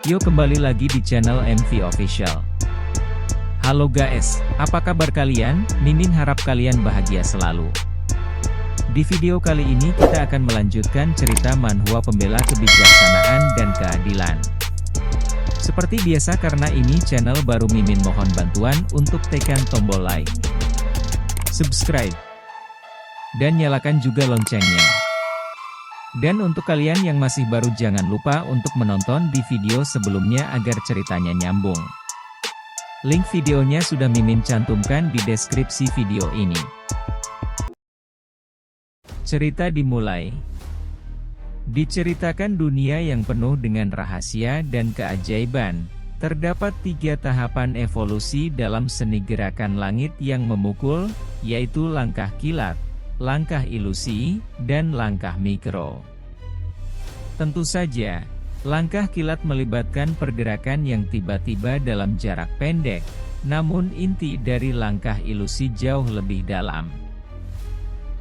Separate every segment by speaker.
Speaker 1: Yuk kembali lagi di channel MV Official. Halo guys, apa kabar kalian? Mimin harap kalian bahagia selalu. Di video kali ini kita akan melanjutkan cerita manhwa pembela kebijaksanaan dan keadilan. Seperti biasa karena ini channel baru, Mimin mohon bantuan untuk tekan tombol like, subscribe, dan nyalakan juga loncengnya. Dan untuk kalian yang masih baru jangan lupa untuk menonton di video sebelumnya agar ceritanya nyambung. Link videonya sudah Mimin cantumkan di deskripsi video ini. Cerita dimulai. Diceritakan dunia yang penuh dengan rahasia dan keajaiban. Terdapat 3 tahapan evolusi dalam seni gerakan langit yang memukul, yaitu langkah kilat, langkah ilusi, dan langkah mikro. Tentu saja, langkah kilat melibatkan pergerakan yang tiba-tiba dalam jarak pendek, namun inti dari langkah ilusi jauh lebih dalam.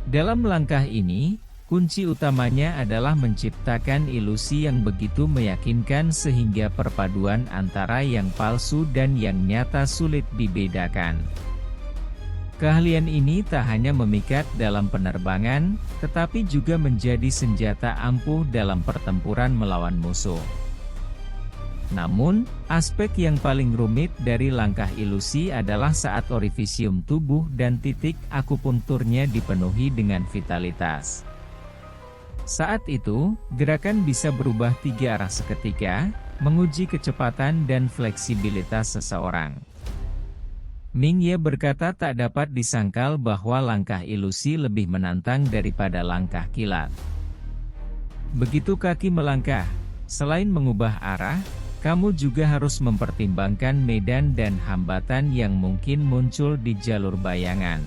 Speaker 1: Dalam langkah ini, kunci utamanya adalah menciptakan ilusi yang begitu meyakinkan sehingga perpaduan antara yang palsu dan yang nyata sulit dibedakan. Keahlian ini tak hanya memikat dalam penerbangan, tetapi juga menjadi senjata ampuh dalam pertempuran melawan musuh. Namun, aspek yang paling rumit dari langkah ilusi adalah saat orifisium tubuh dan titik akupunkturnya dipenuhi dengan vitalitas. Saat itu, gerakan bisa berubah 3 arah seketika, menguji kecepatan dan fleksibilitas seseorang. Ming-Ye berkata tak dapat disangkal bahwa langkah ilusi lebih menantang daripada langkah kilat. Begitu kaki melangkah, selain mengubah arah, kamu juga harus mempertimbangkan medan dan hambatan yang mungkin muncul di jalur bayangan.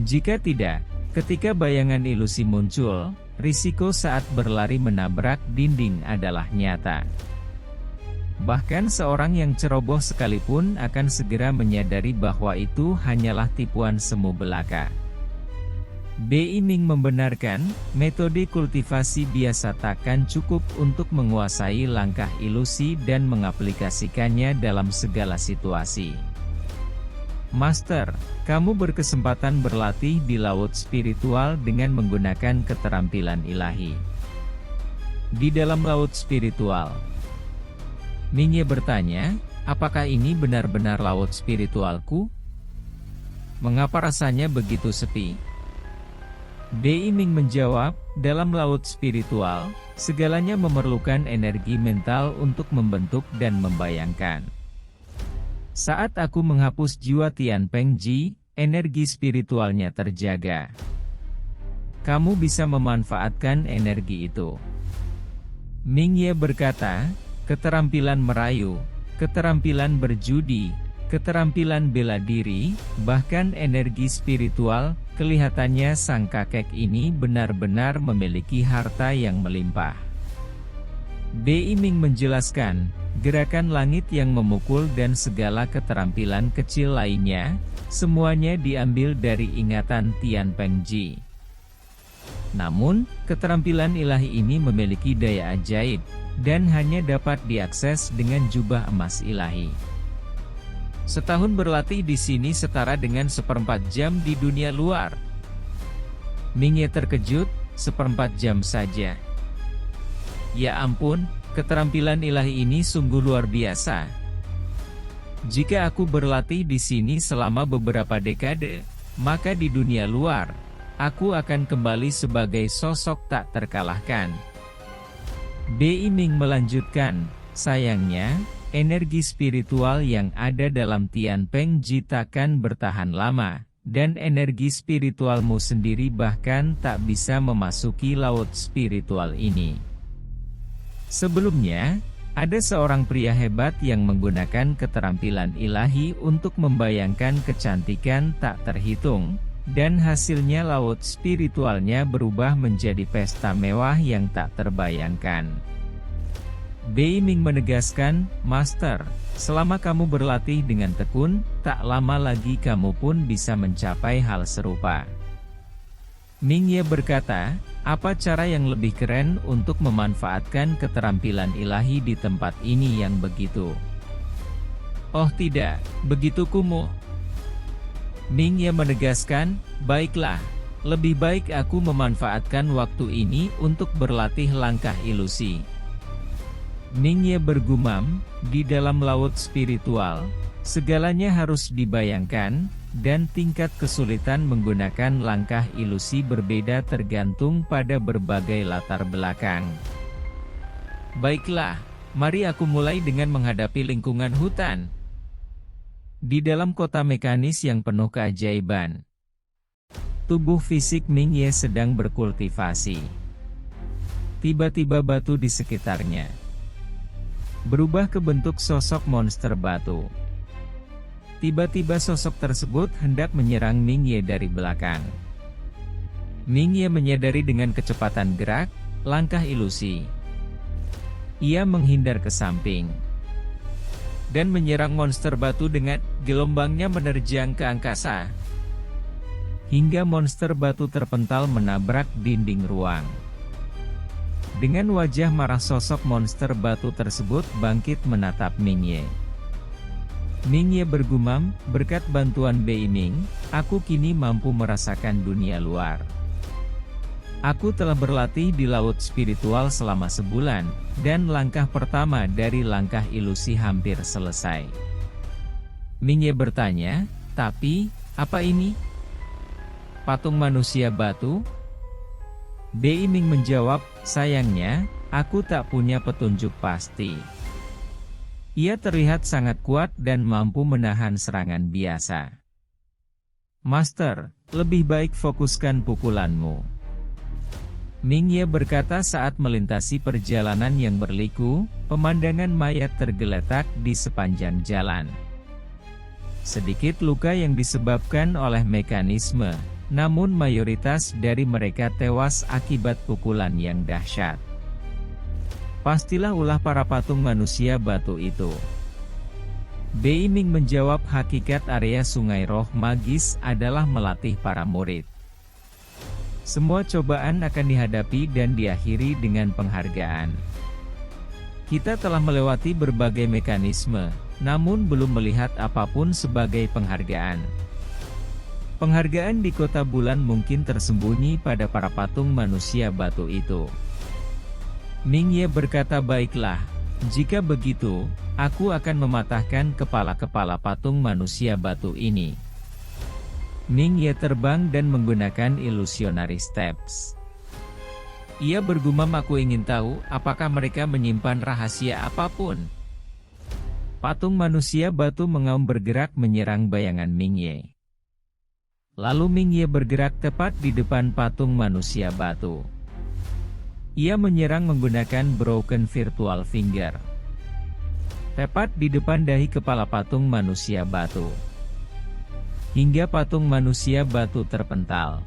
Speaker 1: Jika tidak, ketika bayangan ilusi muncul, risiko saat berlari menabrak dinding adalah nyata. Bahkan seorang yang ceroboh sekalipun akan segera menyadari bahwa itu hanyalah tipuan semu belaka. Bi Ming membenarkan, metode kultivasi biasa takkan cukup untuk menguasai langkah ilusi dan mengaplikasikannya dalam segala situasi. Master, kamu berkesempatan berlatih di laut spiritual dengan menggunakan keterampilan ilahi. Di dalam laut spiritual, Ming-Ye bertanya, apakah ini benar-benar laut spiritualku? Mengapa rasanya begitu sepi? Bi Ming menjawab, dalam laut spiritual, segalanya memerlukan energi mental untuk membentuk dan membayangkan. Saat aku menghapus jiwa Tian Peng Ji, energi spiritualnya terjaga. Kamu bisa memanfaatkan energi itu. Ming-Ye berkata, keterampilan merayu, keterampilan berjudi, keterampilan bela diri, bahkan energi spiritual, kelihatannya sang kakek ini benar-benar memiliki harta yang melimpah. Bi Ming menjelaskan, gerakan langit yang memukul dan segala keterampilan kecil lainnya, semuanya diambil dari ingatan Tian Peng Ji. Namun, keterampilan ilahi ini memiliki daya ajaib, dan hanya dapat diakses dengan jubah emas ilahi. Setahun berlatih di sini setara dengan 1/4 jam di dunia luar. Ming-Ye terkejut, 1/4 jam saja. Ya ampun, keterampilan ilahi ini sungguh luar biasa. Jika aku berlatih di sini selama beberapa dekade, maka di dunia luar, aku akan kembali sebagai sosok tak terkalahkan. Bi Ming melanjutkan, sayangnya, energi spiritual yang ada dalam Tian Peng Ji takkan bertahan lama, dan energi spiritualmu sendiri bahkan tak bisa memasuki laut spiritual ini. Sebelumnya, ada seorang pria hebat yang menggunakan keterampilan ilahi untuk membayangkan kecantikan tak terhitung, dan hasilnya laut spiritualnya berubah menjadi pesta mewah yang tak terbayangkan. Bi Ming menegaskan, Master, selama kamu berlatih dengan tekun, tak lama lagi kamu pun bisa mencapai hal serupa. Ming-Ye berkata, Apa cara yang lebih keren untuk memanfaatkan keterampilan ilahi di tempat ini yang begitu? Oh tidak, begitu kumuh. Ming Ye menegaskan, baiklah, lebih baik aku memanfaatkan waktu ini untuk berlatih langkah ilusi. Ming Ye bergumam, di dalam laut spiritual, segalanya harus dibayangkan, dan tingkat kesulitan menggunakan langkah ilusi berbeda tergantung pada berbagai latar belakang. Baiklah, mari aku mulai dengan menghadapi lingkungan hutan. Di dalam kota mekanis yang penuh keajaiban, tubuh fisik Ming Ye sedang berkultivasi. Tiba-tiba batu di sekitarnya berubah ke bentuk sosok monster batu. Tiba-tiba sosok tersebut hendak menyerang Ming Ye dari belakang. Ming Ye menyadari dengan kecepatan gerak, langkah ilusi. Ia menghindar ke samping dan menyerang monster batu dengan gelombangnya menerjang ke angkasa, hingga monster batu terpental menabrak dinding ruang. Dengan wajah marah sosok monster batu tersebut bangkit menatap Ming Ye. Ming Ye bergumam, berkat bantuan Bei Ming, aku kini mampu merasakan dunia luar. Aku telah berlatih di laut spiritual selama sebulan, dan langkah pertama dari langkah ilusi hampir selesai. Ming Ye bertanya, tapi, apa ini? Patung manusia batu? Bei Ming menjawab, sayangnya, aku tak punya petunjuk pasti. Ia terlihat sangat kuat dan mampu menahan serangan biasa. Master, lebih baik fokuskan pukulanmu. Ming Ye berkata saat melintasi perjalanan yang berliku, pemandangan mayat tergeletak di sepanjang jalan. Sedikit luka yang disebabkan oleh mekanisme, namun mayoritas dari mereka tewas akibat pukulan yang dahsyat. Pastilah ulah para patung manusia batu itu. Bei Ming menjawab hakikat area sungai roh magis adalah melatih para murid. Semua cobaan akan dihadapi dan diakhiri dengan penghargaan. Kita telah melewati berbagai mekanisme, namun belum melihat apapun sebagai penghargaan. Penghargaan di kota bulan mungkin tersembunyi pada para patung manusia batu itu. Ming Ye berkata, baiklah, jika begitu, aku akan mematahkan kepala-kepala patung manusia batu ini. Ming Ye terbang dan menggunakan illusionary steps. Ia bergumam, aku ingin tahu, apakah mereka menyimpan rahasia apapun. Patung manusia batu mengaum bergerak menyerang bayangan Ming Ye. Lalu Ming Ye bergerak tepat di depan patung manusia batu. Ia menyerang menggunakan Broken Virtual Finger. Tepat di depan dahi kepala patung manusia batu. Hingga patung manusia batu terpental.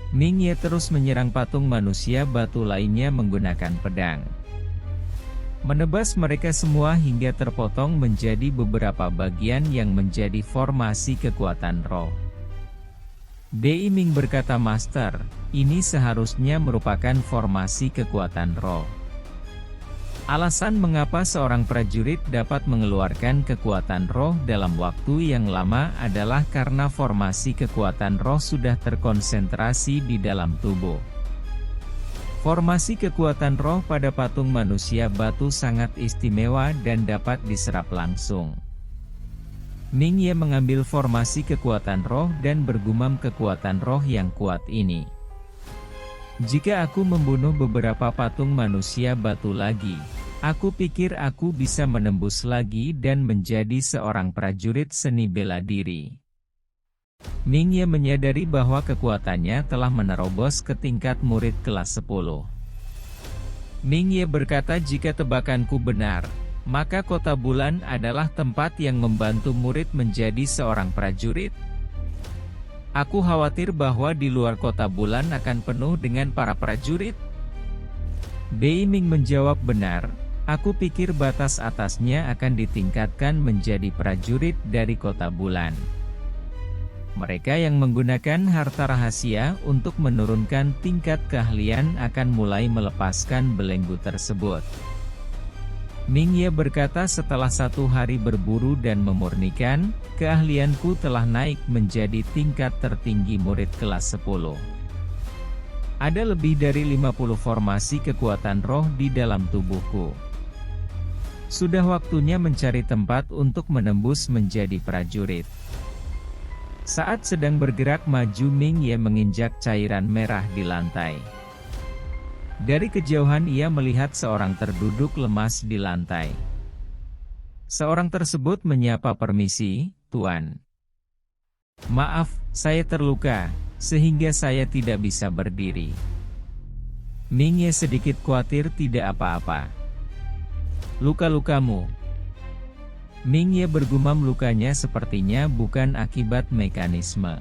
Speaker 1: Ming Ye terus menyerang patung manusia batu lainnya menggunakan pedang. Menebas mereka semua hingga terpotong menjadi beberapa bagian yang menjadi formasi kekuatan roh. Bei Ming berkata, Master, ini seharusnya merupakan formasi kekuatan roh. Alasan mengapa seorang prajurit dapat mengeluarkan kekuatan roh dalam waktu yang lama adalah karena formasi kekuatan roh sudah terkonsentrasi di dalam tubuh. Formasi kekuatan roh pada patung manusia batu sangat istimewa dan dapat diserap langsung. Ming Ye mengambil formasi kekuatan roh dan bergumam, kekuatan roh yang kuat ini. Jika aku membunuh beberapa patung manusia batu lagi, aku pikir aku bisa menembus lagi dan menjadi seorang prajurit seni bela diri. Ming Ye menyadari bahwa kekuatannya telah menerobos ke tingkat murid kelas 10. Ming Ye berkata, jika tebakanku benar, maka kota bulan adalah tempat yang membantu murid menjadi seorang prajurit. Aku khawatir bahwa di luar kota bulan akan penuh dengan para prajurit. Bei Ming menjawab, benar, aku pikir batas atasnya akan ditingkatkan menjadi prajurit dari kota bulan. Mereka yang menggunakan harta rahasia untuk menurunkan tingkat keahlian akan mulai melepaskan belenggu tersebut. Ming Ye berkata, setelah 1 hari berburu dan memurnikan, keahlianku telah naik menjadi tingkat tertinggi murid kelas 10. Ada lebih dari 50 formasi kekuatan roh di dalam tubuhku. Sudah waktunya mencari tempat untuk menembus menjadi prajurit. Saat sedang bergerak maju, Ming Ye menginjak cairan merah di lantai. Dari kejauhan ia melihat seorang terduduk lemas di lantai. Seorang tersebut menyapa, "Permisi, Tuan. Maaf, saya terluka, sehingga saya tidak bisa berdiri." Ming Ye sedikit khawatir, "Tidak apa-apa. Luka-lukamu?" Ming Ye bergumam, "Lukanya sepertinya bukan akibat mekanisme.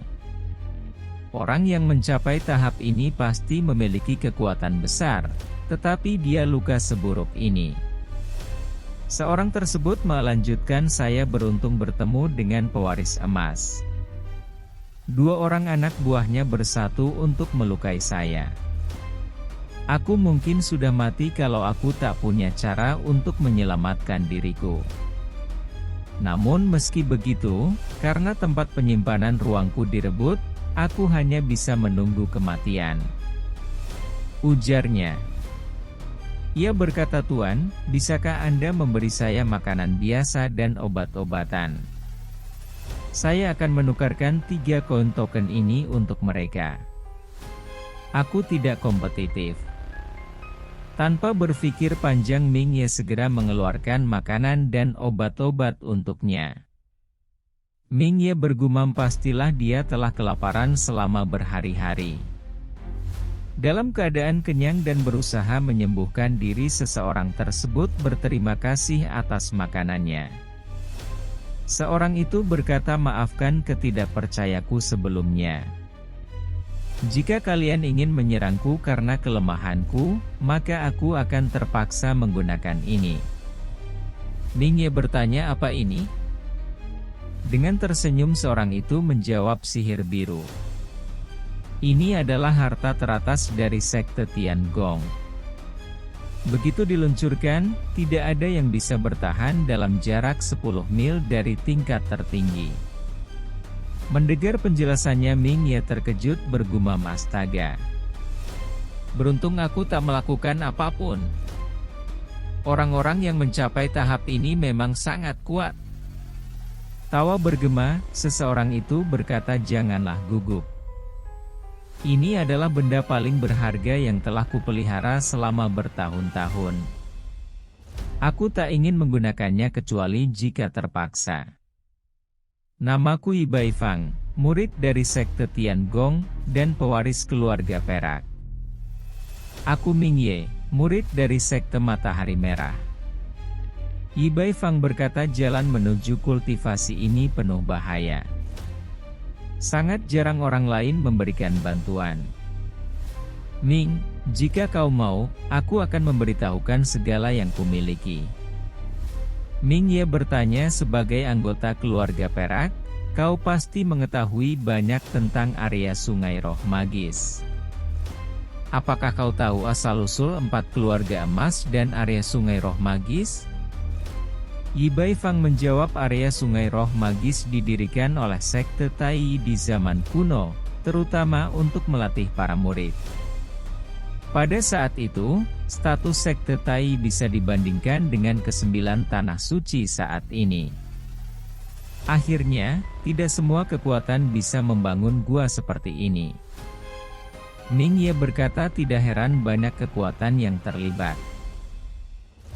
Speaker 1: Orang yang mencapai tahap ini pasti memiliki kekuatan besar, tetapi dia luka seburuk ini." Seorang tersebut melanjutkan, "Saya beruntung bertemu dengan pewaris emas. 2 orang anak buahnya bersatu untuk melukai saya. Aku mungkin sudah mati kalau aku tak punya cara untuk menyelamatkan diriku. Namun meski begitu, karena tempat penyimpanan ruangku direbut, aku hanya bisa menunggu kematian," ujarnya. Ia berkata, "Tuan, bisakah Anda memberi saya makanan biasa dan obat-obatan? Saya akan menukarkan 3 koin token ini untuk mereka. Aku tidak kompetitif." Tanpa berpikir panjang, Ming Ye segera mengeluarkan makanan dan obat-obat untuknya. Ming Ye bergumam, pastilah dia telah kelaparan selama berhari-hari. Dalam keadaan kenyang dan berusaha menyembuhkan diri, seseorang tersebut berterima kasih atas makanannya. Seorang itu berkata, "Maafkan ketidakpercayaku sebelumnya. Jika kalian ingin menyerangku karena kelemahanku, maka aku akan terpaksa menggunakan ini." Ming Ye bertanya, "Apa ini?" Dengan tersenyum seorang itu menjawab, "Sihir biru. Ini adalah harta teratas dari sekte Tiangong. Begitu diluncurkan, tidak ada yang bisa bertahan dalam jarak 10 mil dari tingkat tertinggi." Mendengar penjelasannya, Ming Ye terkejut, bergumam, "Astaga. Beruntung aku tak melakukan apapun. Orang-orang yang mencapai tahap ini memang sangat kuat." Tawa bergema, seseorang itu berkata, "Janganlah gugup. Ini adalah benda paling berharga yang telah kupelihara selama bertahun-tahun. Aku tak ingin menggunakannya kecuali jika terpaksa. Namaku Yi Baifang, murid dari sekte Tiangong, dan pewaris keluarga perak. Aku Ming Ye, murid dari sekte Matahari Merah." Yi Baifang berkata, "Jalan menuju kultivasi ini penuh bahaya. Sangat jarang orang lain memberikan bantuan. Ming, jika kau mau, aku akan memberitahukan segala yang kumiliki." Ming Ye bertanya, "Sebagai anggota keluarga perak, kau pasti mengetahui banyak tentang area Sungai Roh Magis. Apakah kau tahu asal-usul 4 keluarga emas dan area Sungai Roh Magis?" Yi Baifang menjawab, "Area Sungai Roh Magis didirikan oleh sekte Tai di zaman kuno, terutama untuk melatih para murid. Pada saat itu, status sekte Tai bisa dibandingkan dengan ke-9 tanah suci saat ini. Akhirnya, tidak semua kekuatan bisa membangun gua seperti ini." Ming Ye berkata, "Tidak heran banyak kekuatan yang terlibat."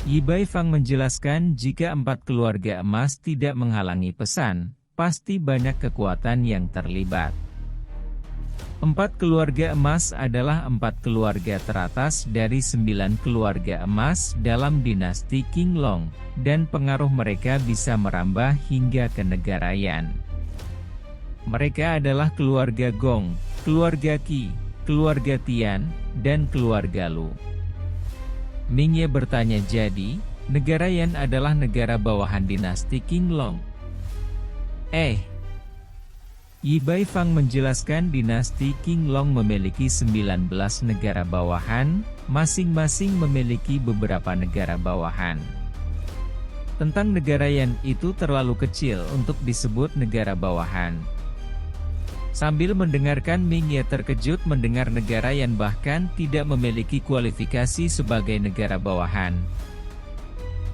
Speaker 1: Yi Baifang menjelaskan, "Jika 4 keluarga emas tidak menghalangi pesan, pasti banyak kekuatan yang terlibat. 4 keluarga emas adalah 4 keluarga teratas dari 9 keluarga emas dalam dinasti Qinglong, dan pengaruh mereka bisa merambah hingga ke negara Yan. Mereka adalah keluarga Gong, keluarga Qi, keluarga Tian, dan keluarga Lu." Ming Ye bertanya, "Jadi, negara Yan adalah negara bawahan dinasti Qinglong?" Yi Baifang menjelaskan dinasti Qinglong memiliki 19 negara bawahan, masing-masing memiliki beberapa negara bawahan. Tentang negara yang itu terlalu kecil untuk disebut negara bawahan. Sambil mendengarkan, Ming Ye terkejut mendengar negara yang bahkan tidak memiliki kualifikasi sebagai negara bawahan.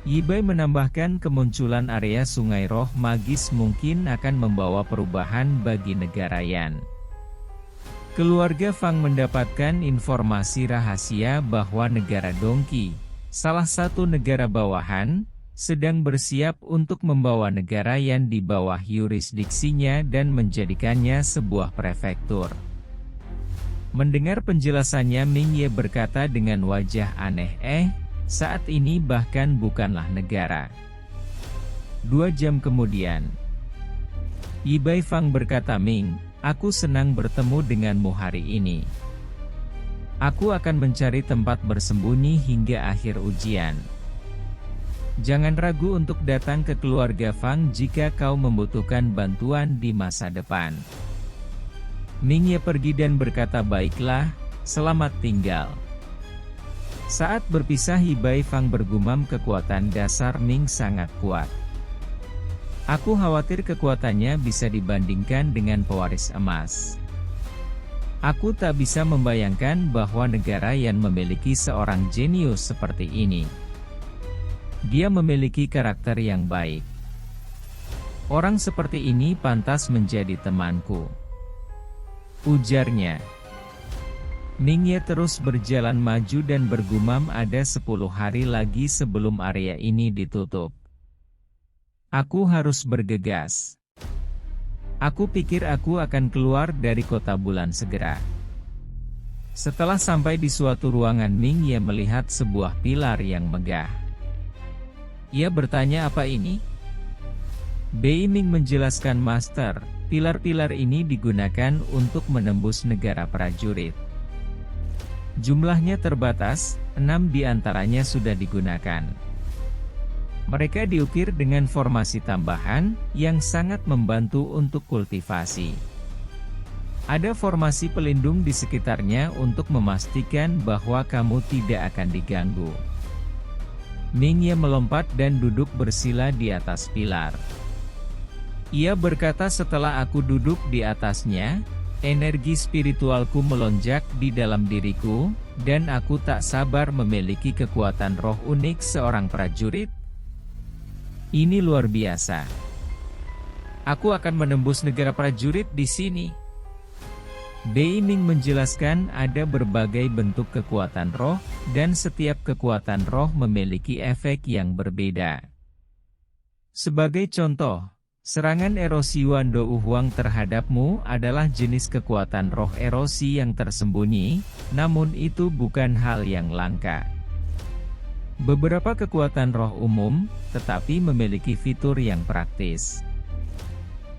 Speaker 1: Yi Bai menambahkan kemunculan area sungai roh magis mungkin akan membawa perubahan bagi negara Yan. Keluarga Fang mendapatkan informasi rahasia bahwa negara Dongqi, salah satu negara bawahan, sedang bersiap untuk membawa negara Yan di bawah yurisdiksinya dan menjadikannya sebuah prefektur. Mendengar penjelasannya, Ming Ye berkata dengan wajah aneh, saat ini bahkan bukanlah negara. 2 jam kemudian, Yi Baifang berkata, Ming, aku senang bertemu denganmu hari ini. Aku akan mencari tempat bersembunyi hingga akhir ujian. Jangan ragu untuk datang ke keluarga Fang jika kau membutuhkan bantuan di masa depan. Ming Ye pergi dan berkata, baiklah, selamat tinggal. Saat berpisah, Yi Baifang bergumam, kekuatan dasar Ming sangat kuat. Aku khawatir kekuatannya bisa dibandingkan dengan pewaris emas. Aku tak bisa membayangkan bahwa negara yang memiliki seorang jenius seperti ini. Dia memiliki karakter yang baik. Orang seperti ini pantas menjadi temanku, ujarnya. Ming Ye terus berjalan maju dan bergumam, ada 10 hari lagi sebelum area ini ditutup. Aku harus bergegas. Aku pikir aku akan keluar dari kota bulan segera. Setelah sampai di suatu ruangan, Ming Ye melihat sebuah pilar yang megah. Ia bertanya, apa ini? Bei Ming menjelaskan, Master, pilar-pilar ini digunakan untuk menembus negara prajurit. Jumlahnya terbatas, 6 di antaranya sudah digunakan. Mereka diukir dengan formasi tambahan, yang sangat membantu untuk kultivasi. Ada formasi pelindung di sekitarnya untuk memastikan bahwa kamu tidak akan diganggu. Ming Ye melompat dan duduk bersila di atas pilar. Ia berkata, setelah aku duduk di atasnya, energi spiritualku melonjak di dalam diriku, dan aku tak sabar memiliki kekuatan roh unik seorang prajurit. Ini luar biasa. Aku akan menembus negara prajurit di sini. Bei Ming menjelaskan, ada berbagai bentuk kekuatan roh, dan setiap kekuatan roh memiliki efek yang berbeda. Sebagai contoh, serangan erosi Wan Dou Huang terhadapmu adalah jenis kekuatan roh erosi yang tersembunyi, namun itu bukan hal yang langka. Beberapa kekuatan roh umum, tetapi memiliki fitur yang praktis.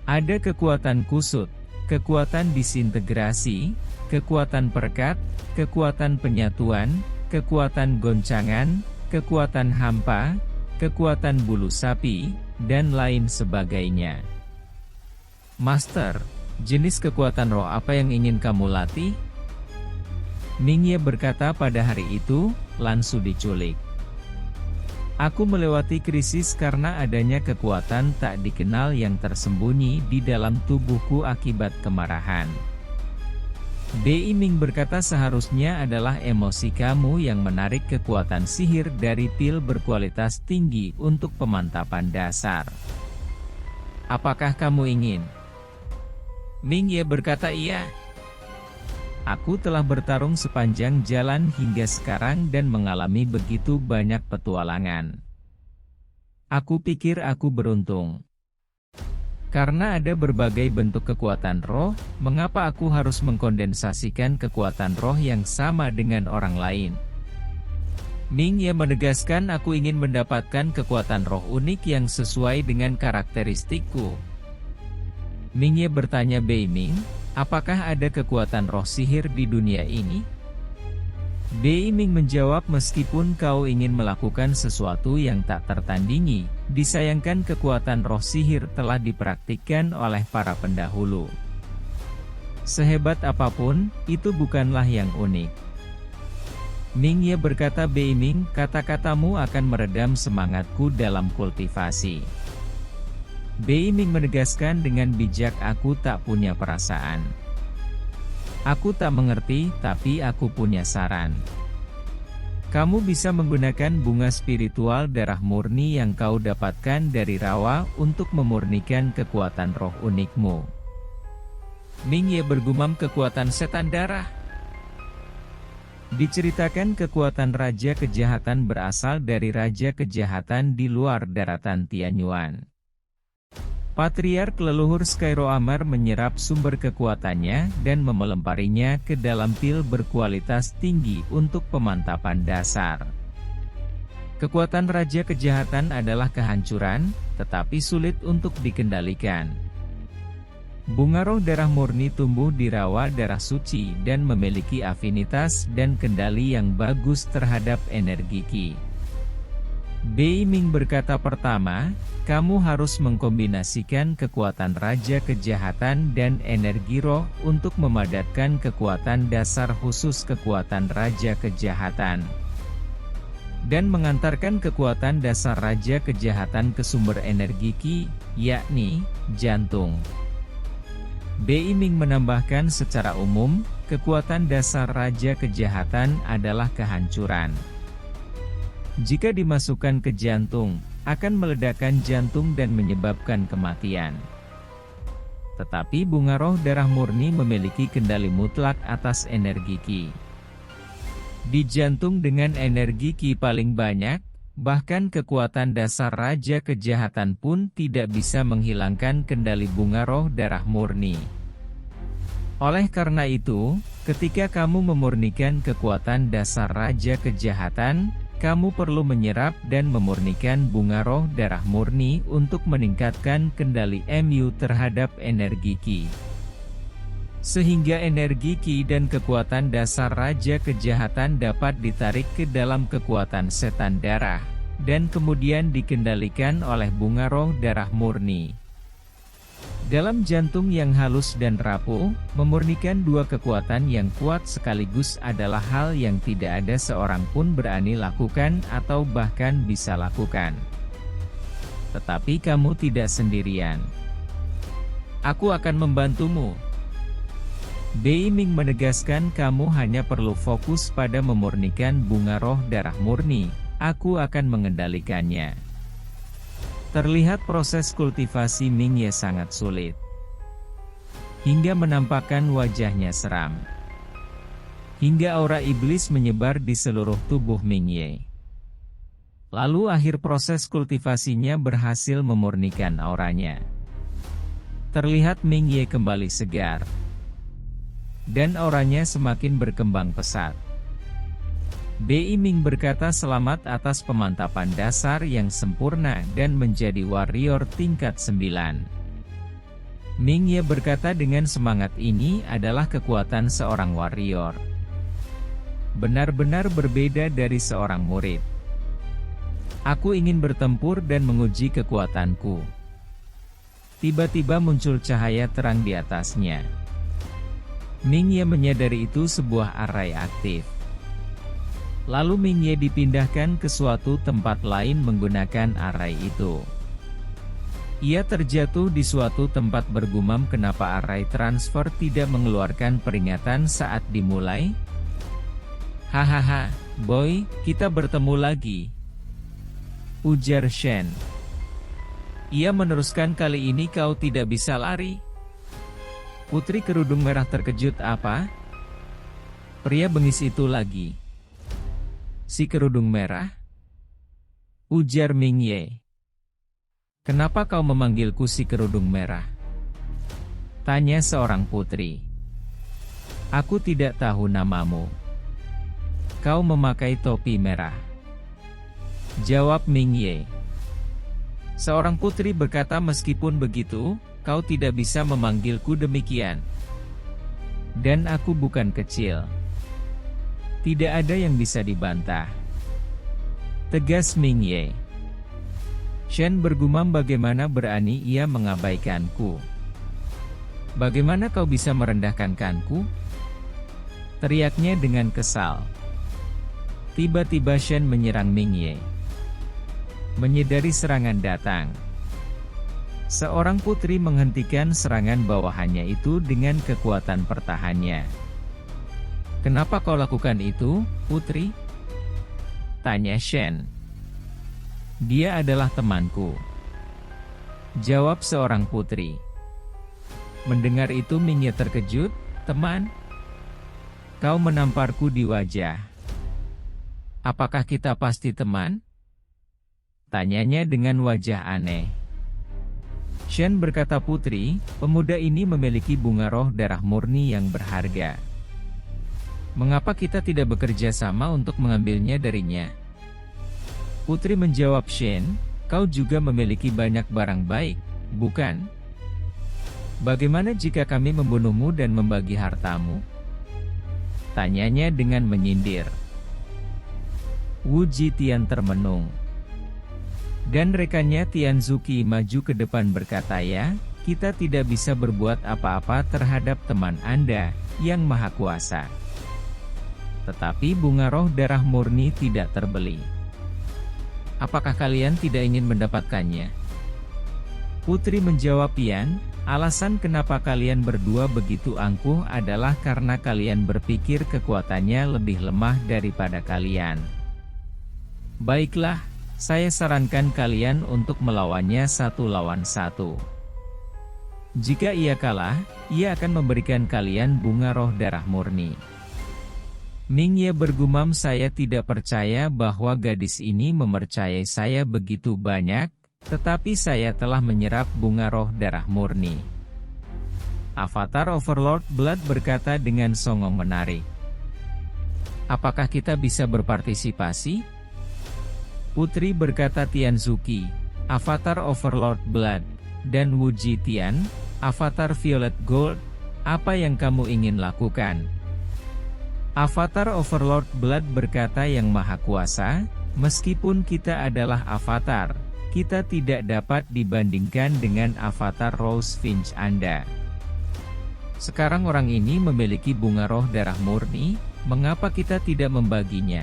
Speaker 1: Ada kekuatan kusut, kekuatan disintegrasi, kekuatan perekat, kekuatan penyatuan, kekuatan goncangan, kekuatan hampa, kekuatan bulu sapi, dan lain sebagainya. Master, jenis kekuatan roh apa yang ingin kamu latih? Ming Ye berkata, pada hari itu, Lan Su diculik. Aku melewati krisis karena adanya kekuatan tak dikenal yang tersembunyi di dalam tubuhku akibat kemarahan. Bei Ming berkata, seharusnya adalah emosi kamu yang menarik kekuatan sihir dari pil berkualitas tinggi untuk pemantapan dasar. Apakah kamu ingin? Ming Ye berkata, iya. Aku telah bertarung sepanjang jalan hingga sekarang dan mengalami begitu banyak petualangan. Aku pikir aku beruntung. Karena ada berbagai bentuk kekuatan roh, mengapa aku harus mengkondensasikan kekuatan roh yang sama dengan orang lain? Ming Ye menegaskan, aku ingin mendapatkan kekuatan roh unik yang sesuai dengan karakteristikku. Ming Ye bertanya, Bei Ming, apakah ada kekuatan roh sihir di dunia ini? Bei Ming menjawab, meskipun kau ingin melakukan sesuatu yang tak tertandingi, disayangkan kekuatan roh sihir telah dipraktikkan oleh para pendahulu. Sehebat apapun, itu bukanlah yang unik. Ming Ye berkata, Beiming, kata-katamu akan meredam semangatku dalam kultivasi. Beiming menegaskan dengan bijak, aku tak punya perasaan. Aku tak mengerti, tapi aku punya saran. Kamu bisa menggunakan bunga spiritual darah murni yang kau dapatkan dari rawa untuk memurnikan kekuatan roh unikmu. Ming Ye bergumam, kekuatan setan darah. Diceritakan kekuatan Raja Kejahatan berasal dari Raja Kejahatan di luar daratan Tianyuan. Patriark leluhur Skyro Amar menyerap sumber kekuatannya dan melemparinya ke dalam pil berkualitas tinggi untuk pemantapan dasar. Kekuatan Raja Kejahatan adalah kehancuran, tetapi sulit untuk dikendalikan. Bunga roh darah murni tumbuh di rawa darah suci dan memiliki afinitas dan kendali yang bagus terhadap energi Qi. Beiming berkata, pertama, kamu harus mengkombinasikan kekuatan Raja Kejahatan dan energi roh untuk memadatkan kekuatan dasar khusus kekuatan Raja Kejahatan. Dan mengantarkan kekuatan dasar Raja Kejahatan ke sumber energi Qi, yakni, jantung. Beiming menambahkan, secara umum, kekuatan dasar Raja Kejahatan adalah kehancuran. Jika dimasukkan ke jantung, akan meledakkan jantung dan menyebabkan kematian. Tetapi bunga roh darah murni memiliki kendali mutlak atas energi Qi. Di jantung dengan energi Qi paling banyak, bahkan kekuatan dasar Raja Kejahatan pun tidak bisa menghilangkan kendali bunga roh darah murni. Oleh karena itu, ketika kamu memurnikan kekuatan dasar Raja Kejahatan, kamu perlu menyerap dan memurnikan bunga roh darah murni untuk meningkatkan kendali MU terhadap energi Qi. Sehingga energi Qi dan kekuatan dasar Raja Kejahatan dapat ditarik ke dalam kekuatan setan darah, dan kemudian dikendalikan oleh bunga roh darah murni. Dalam jantung yang halus dan rapuh, memurnikan dua kekuatan yang kuat sekaligus adalah hal yang tidak ada seorang pun berani lakukan atau bahkan bisa lakukan. Tetapi kamu tidak sendirian. Aku akan membantumu. Beiming menegaskan, kamu hanya perlu fokus pada memurnikan bunga roh darah murni, aku akan mengendalikannya. Terlihat proses kultivasi Ming Ye sangat sulit. Hingga menampakkan wajahnya seram. Hingga aura iblis menyebar di seluruh tubuh Ming Ye. Lalu akhir proses kultivasinya berhasil memurnikan auranya. Terlihat Ming Ye kembali segar. Dan auranya semakin berkembang pesat. Beiming berkata, selamat atas pemantapan dasar yang sempurna dan menjadi warrior tingkat 9. Ming Ye berkata, dengan semangat ini adalah kekuatan seorang warrior. Benar-benar berbeda dari seorang murid. Aku ingin bertempur dan menguji kekuatanku. Tiba-tiba muncul cahaya terang di atasnya. Ming Ye menyadari itu sebuah arai aktif. Lalu Ming Ye dipindahkan ke suatu tempat lain menggunakan arai itu. Ia terjatuh di suatu tempat bergumam, kenapa arai transfer tidak mengeluarkan peringatan saat dimulai? Hahaha, boy, kita bertemu lagi. Ujar Shen. Ia meneruskan, kali ini kau tidak bisa lari. Putri kerudung merah terkejut, apa? Pria bengis itu lagi. Si kerudung merah? Ujar Ming Ye. Kenapa kau memanggilku si kerudung merah? Tanya seorang putri. Aku tidak tahu namamu. Kau memakai topi merah. Jawab Ming Ye. Seorang putri berkata, meskipun begitu, kau tidak bisa memanggilku demikian. Dan aku bukan kecil. Tidak ada yang bisa dibantah. Tegas Ming Ye. Shen bergumam, bagaimana berani ia mengabaikanku. Bagaimana kau bisa merendahkan Kanku? Teriaknya dengan kesal. Tiba-tiba Shen menyerang Mingye. Menyadari serangan datang, seorang putri menghentikan serangan bawahannya itu dengan kekuatan pertahannya. Kenapa kau lakukan itu, putri? Tanya Shen. Dia adalah temanku, jawab seorang putri. Mendengar itu Mingye terkejut. Teman? Kau menamparku di wajah. Apakah kita pasti teman? Tanyanya dengan wajah aneh. Shen berkata, putri, pemuda ini memiliki bunga roh darah murni yang berharga. Mengapa kita tidak bekerja sama untuk mengambilnya darinya? Putri menjawab, Shen, kau juga memiliki banyak barang baik, bukan? Bagaimana jika kami membunuhmu dan membagi hartamu? Tanyanya dengan menyindir. Wu Jitian termenung. Dan rekannya Tianzuki maju ke depan berkata, ya, kita tidak bisa berbuat apa-apa terhadap teman Anda, yang maha kuasa. Tetapi bunga roh darah murni tidak terbeli. Apakah kalian tidak ingin mendapatkannya? Putri menjawab, Yan, alasan kenapa kalian berdua begitu angkuh adalah karena kalian berpikir kekuatannya lebih lemah daripada kalian. Baiklah, saya sarankan kalian untuk melawannya 1 lawan 1. Jika ia kalah, ia akan memberikan kalian bunga roh darah murni. Mingye bergumam, saya tidak percaya bahwa gadis ini mempercayai saya begitu banyak. Tetapi saya telah menyerap bunga roh darah murni. Avatar Overlord Blood berkata dengan songong menarik. Apakah kita bisa berpartisipasi? Putri berkata, Tianzuki, Avatar Overlord Blood, dan Wu Jitian, Avatar Violet Gold, apa yang kamu ingin lakukan? Avatar Overlord Blood berkata, yang maha kuasa, meskipun kita adalah avatar, kita tidak dapat dibandingkan dengan avatar Rose Finch Anda. Sekarang orang ini memiliki bunga roh darah murni, mengapa kita tidak membaginya?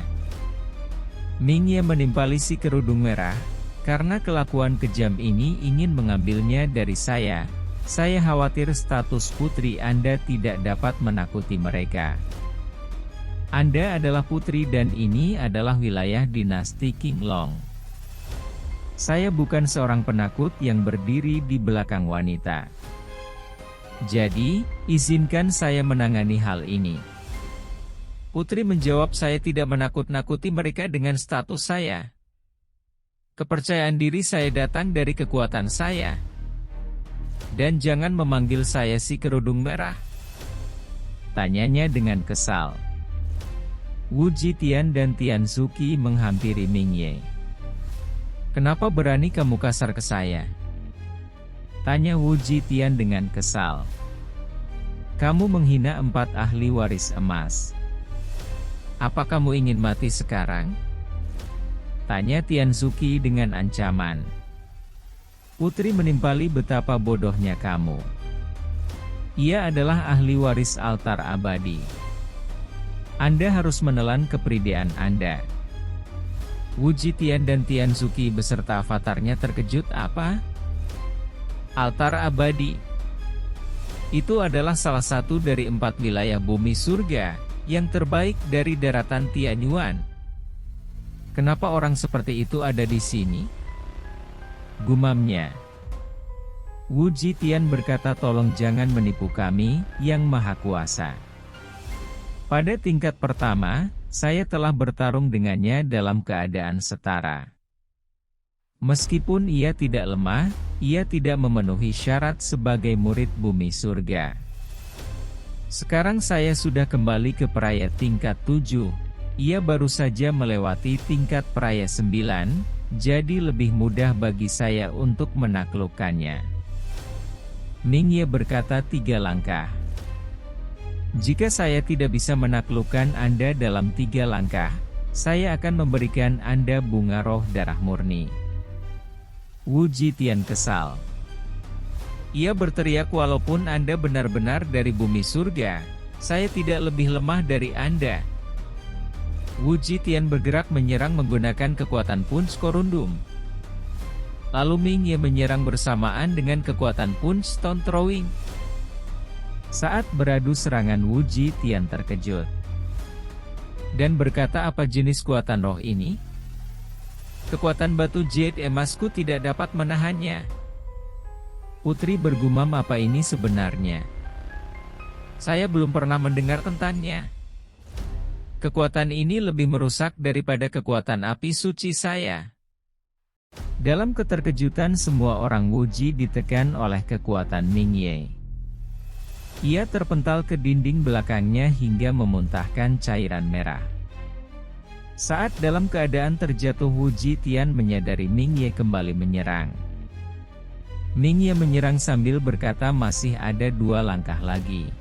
Speaker 1: Mingye menimpali si kerudung merah, karena kelakuan kejam ini ingin mengambilnya dari saya. Saya khawatir status putri Anda tidak dapat menakuti mereka. Anda adalah putri dan ini adalah wilayah dinasti Qinglong. Saya bukan seorang penakut yang berdiri di belakang wanita. Jadi, izinkan saya menangani hal ini. Putri menjawab, saya tidak menakut-nakuti mereka dengan status saya. Kepercayaan diri saya datang dari kekuatan saya. Dan jangan memanggil saya si kerudung merah. Tanyanya dengan kesal. Wu Jitian dan Tianzuki menghampiri Mingye. Kenapa berani kamu kasar ke saya? Tanya Wu Jitian dengan kesal. Kamu menghina 4 ahli waris emas. Apa kamu ingin mati sekarang? Tanya Tianzuki dengan ancaman. Putri menimpali, betapa bodohnya kamu. Ia adalah ahli waris altar abadi. Anda harus menelan kepridean Anda. Wu Jitian dan Tianzuki beserta avatarnya terkejut. Apa? Altar abadi? Itu adalah salah satu dari 4 wilayah bumi surga, yang terbaik dari daratan Tianyuan. Kenapa orang seperti itu ada di sini? Gumamnya. Wu Jitian berkata, tolong jangan menipu kami, yang maha kuasa. Pada tingkat pertama, saya telah bertarung dengannya dalam keadaan setara. Meskipun ia tidak lemah, ia tidak memenuhi syarat sebagai murid bumi surga. Sekarang saya sudah kembali ke peraya tingkat 7, ia baru saja melewati tingkat peraya 9, jadi lebih mudah bagi saya untuk menaklukkannya. Mingye berkata, 3 langkah. Jika saya tidak bisa menaklukkan Anda dalam 3 langkah, saya akan memberikan Anda bunga roh darah murni. Wu Jitian kesal. Ia berteriak, walaupun Anda benar-benar dari bumi surga, saya tidak lebih lemah dari Anda. Wu Jitian bergerak menyerang menggunakan kekuatan Punch Corundum. Lalu Ming Ye menyerang bersamaan dengan kekuatan Punch Stone Throwing. Saat beradu serangan, Wu Jitian terkejut dan berkata, apa jenis kekuatan roh ini? Kekuatan batu jade emasku tidak dapat menahannya. Putri bergumam, apa ini sebenarnya? Saya belum pernah mendengar tentangnya. Kekuatan ini lebih merusak daripada kekuatan api suci saya. Dalam keterkejutan semua orang, Wu Ji ditekan oleh kekuatan Ming Ye. Ia terpental ke dinding belakangnya hingga memuntahkan cairan merah. Saat dalam keadaan terjatuh, Wu Jitian menyadari Ming Ye kembali menyerang. Ming Ye menyerang sambil berkata, masih ada 2 langkah lagi.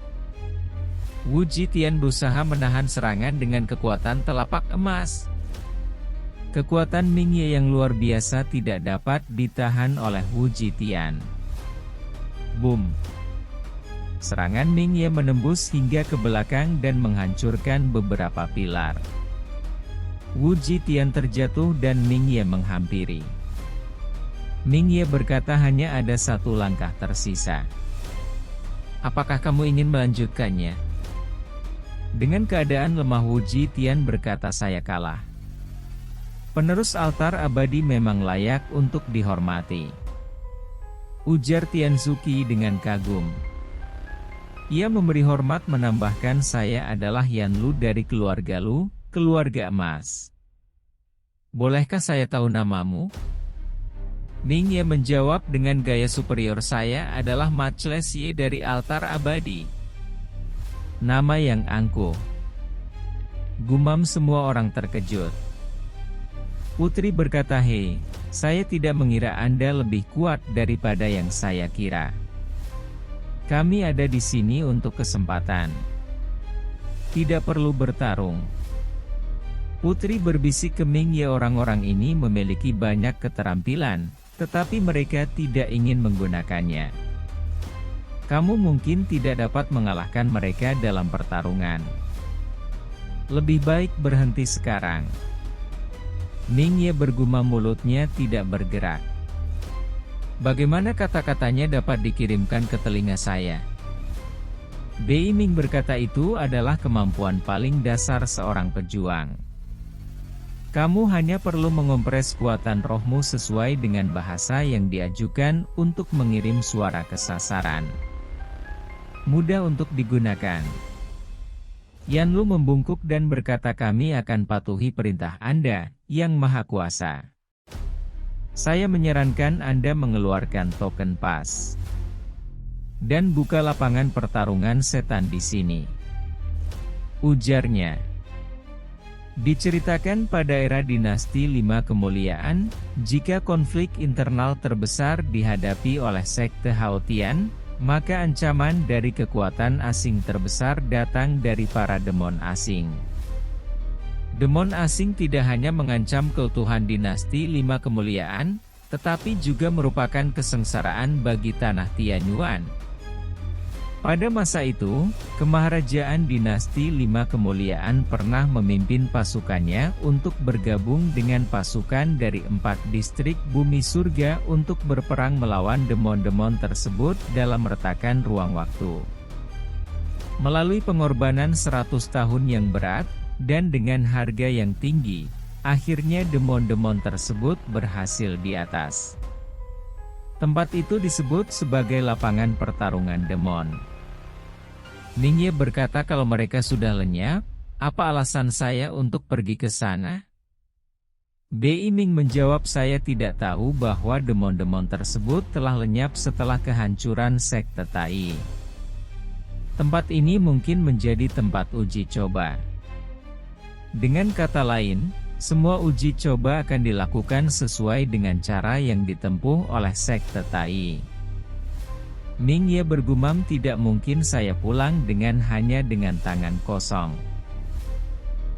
Speaker 1: Wu Jitian berusaha menahan serangan dengan kekuatan telapak emas. Kekuatan Ming Ye yang luar biasa tidak dapat ditahan oleh Wu Jitian. Boom! Serangan Ming Ye menembus hingga ke belakang dan menghancurkan beberapa pilar. Wu Jitian terjatuh dan Ming Ye menghampiri. Ming Ye berkata, hanya ada 1 langkah tersisa. Apakah kamu ingin melanjutkannya? Dengan keadaan lemah, Wu Jitian berkata, saya kalah. Penerus altar abadi memang layak untuk dihormati, ujar Tianzuki dengan kagum. Ia memberi hormat menambahkan, saya adalah Yan Lu dari keluarga Lu, keluarga emas. Bolehkah saya tahu namamu? Ming Ye menjawab dengan gaya superior, saya adalah Matchless Ye dari altar abadi. Nama yang angkuh. Gumam semua orang terkejut. Putri berkata, hei, saya tidak mengira Anda lebih kuat daripada yang saya kira. Kami ada di sini untuk kesempatan. Tidak perlu bertarung. Putri berbisik ke Ming Ye, orang-orang ini memiliki banyak keterampilan, tetapi mereka tidak ingin menggunakannya. Kamu mungkin tidak dapat mengalahkan mereka dalam pertarungan. Lebih baik berhenti sekarang. Ming Ye bergumam, mulutnya tidak bergerak. Bagaimana kata-katanya dapat dikirimkan ke telinga saya? Bei Ming berkata, itu adalah kemampuan paling dasar seorang pejuang. Kamu hanya perlu mengompres kekuatan rohmu sesuai dengan bahasa yang diajukan untuk mengirim suara ke sasaran. Mudah untuk digunakan. Yan Lu membungkuk dan berkata, kami akan patuhi perintah Anda, Yang Maha Kuasa. Saya menyarankan Anda mengeluarkan token pas dan buka lapangan pertarungan setan di sini, ujarnya. Diceritakan pada era dinasti 5 kemuliaan, jika konflik internal terbesar dihadapi oleh sekte Haotian, maka ancaman dari kekuatan asing terbesar datang dari para demon asing. Demon asing tidak hanya mengancam keutuhan dinasti 5 kemuliaan, tetapi juga merupakan kesengsaraan bagi tanah Tianyuan. Pada masa itu, kemaharajaan dinasti 5 kemuliaan pernah memimpin pasukannya untuk bergabung dengan pasukan dari 4 distrik bumi surga untuk berperang melawan demon-demon tersebut dalam retakan ruang waktu. Melalui pengorbanan 100 tahun yang berat, dan dengan harga yang tinggi, akhirnya demon-demon tersebut berhasil di atas. Tempat itu disebut sebagai lapangan pertarungan demon. Ming Ye berkata, kalau mereka sudah lenyap, apa alasan saya untuk pergi ke sana? Bei Ming menjawab, saya tidak tahu bahwa demon-demon tersebut telah lenyap setelah kehancuran sekte Tai. Tempat ini mungkin menjadi tempat uji coba. Dengan kata lain, semua uji coba akan dilakukan sesuai dengan cara yang ditempuh oleh sekte Tai. Ming Ye bergumam, tidak mungkin saya pulang hanya dengan tangan kosong.